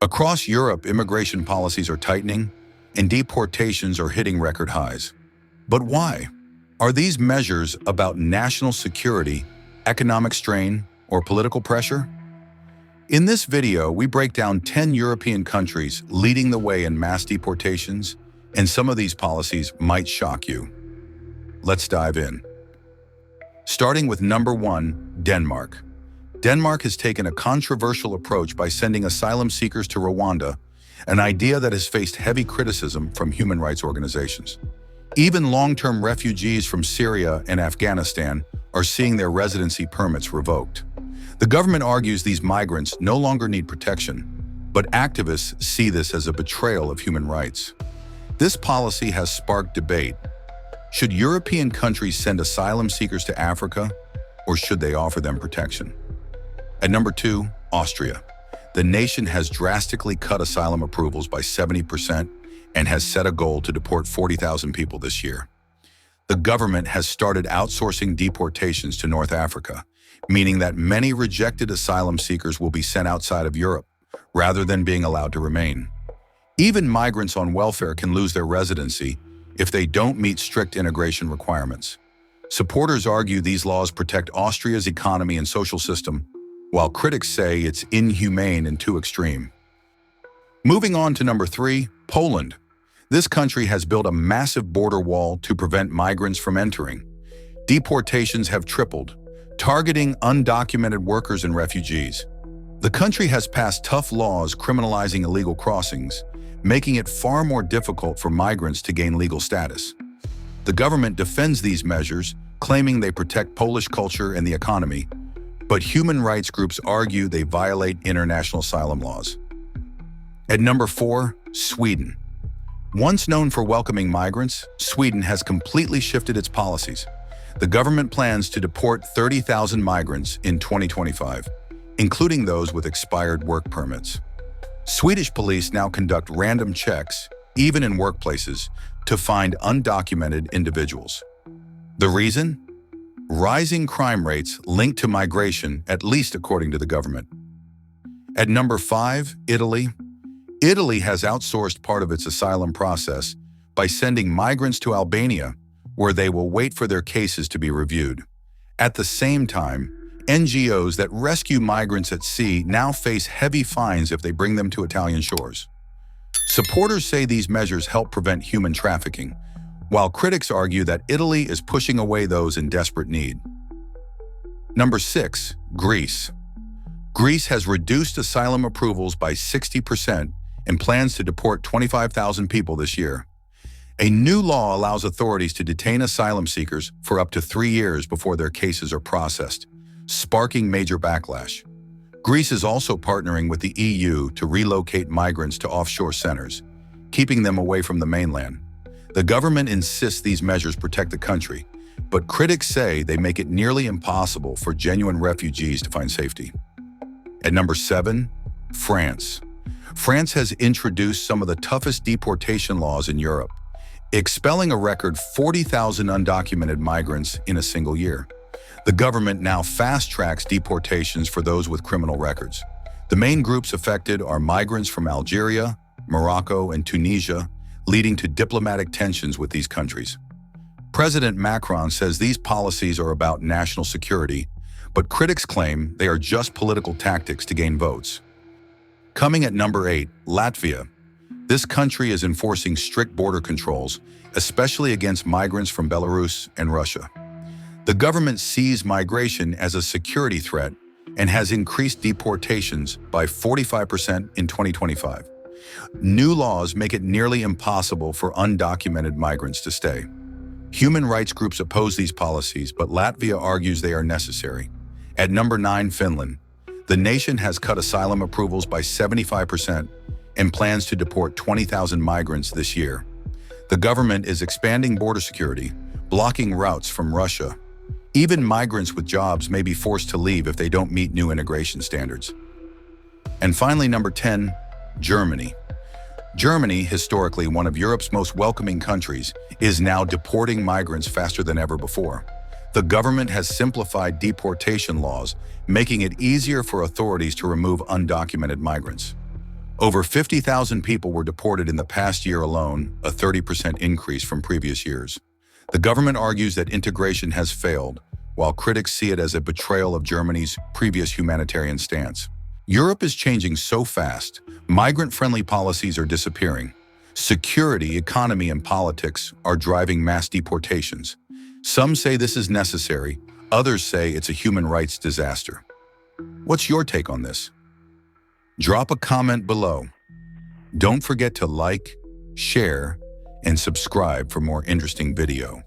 Across Europe, immigration policies are tightening, and deportations are hitting record highs. But why? Are these measures about national security, economic strain, or political pressure? In this video, we break down 10 European countries leading the way in mass deportations, and some of these policies might shock you. Let's dive in. Starting with number 1, Denmark. Denmark has taken a controversial approach by sending asylum seekers to Rwanda, an idea that has faced heavy criticism from human rights organizations. Even long-term refugees from Syria and Afghanistan are seeing their residency permits revoked. The government argues these migrants no longer need protection, but activists see this as a betrayal of human rights. This policy has sparked debate. Should European countries send asylum seekers to Africa, or should they offer them protection? At number 2, Austria. The nation has drastically cut asylum approvals by 70% and has set a goal to deport 40,000 people this year. The government has started outsourcing deportations to North Africa, meaning that many rejected asylum seekers will be sent outside of Europe, rather than being allowed to remain. Even migrants on welfare can lose their residency if they don't meet strict integration requirements. Supporters argue these laws protect Austria's economy and social system, while critics say it's inhumane and too extreme. Moving on to number 3, Poland. This country has built a massive border wall to prevent migrants from entering. Deportations have tripled, targeting undocumented workers and refugees. The country has passed tough laws criminalizing illegal crossings, making it far more difficult for migrants to gain legal status. The government defends these measures, claiming they protect Polish culture and the economy, but human rights groups argue they violate international asylum laws. At number 4, Sweden. Once known for welcoming migrants, Sweden has completely shifted its policies. The government plans to deport 30,000 migrants in 2025, including those with expired work permits. Swedish police now conduct random checks, even in workplaces, to find undocumented individuals. The reason? Rising crime rates linked to migration, at least according to the government. At number 5, Italy. Italy has outsourced part of its asylum process by sending migrants to Albania, where they will wait for their cases to be reviewed. At the same time, NGOs that rescue migrants at sea now face heavy fines if they bring them to Italian shores. Supporters say these measures help prevent human trafficking, while critics argue that Italy is pushing away those in desperate need. Number 6, Greece. Greece has reduced asylum approvals by 60% and plans to deport 25,000 people this year. A new law allows authorities to detain asylum seekers for up to 3 years before their cases are processed, sparking major backlash. Greece is also partnering with the EU to relocate migrants to offshore centers, keeping them away from the mainland. The government insists these measures protect the country, but critics say they make it nearly impossible for genuine refugees to find safety. At number 7, France. France has introduced some of the toughest deportation laws in Europe, expelling a record 40,000 undocumented migrants in a single year. The government now fast-tracks deportations for those with criminal records. The main groups affected are migrants from Algeria, Morocco, and Tunisia, leading to diplomatic tensions with these countries. President Macron says these policies are about national security, but critics claim they are just political tactics to gain votes. Coming at number 8, Latvia. This country is enforcing strict border controls, especially against migrants from Belarus and Russia. The government sees migration as a security threat and has increased deportations by 45% in 2025. New laws make it nearly impossible for undocumented migrants to stay. Human rights groups oppose these policies, but Latvia argues they are necessary. At number 9, Finland. The nation has cut asylum approvals by 75% and plans to deport 20,000 migrants this year. The government is expanding border security, blocking routes from Russia. Even migrants with jobs may be forced to leave if they don't meet new immigration standards. And finally, number 10, Germany. Germany, historically one of Europe's most welcoming countries, is now deporting migrants faster than ever before. The government has simplified deportation laws, making it easier for authorities to remove undocumented migrants. Over 50,000 people were deported in the past year alone, a 30% increase from previous years. The government argues that integration has failed, while critics see it as a betrayal of Germany's previous humanitarian stance. Europe is changing so fast, migrant-friendly policies are disappearing. Security, economy, and politics are driving mass deportations. Some say this is necessary, others say it's a human rights disaster. What's your take on this? Drop a comment below. Don't forget to like, share, and subscribe for more interesting video.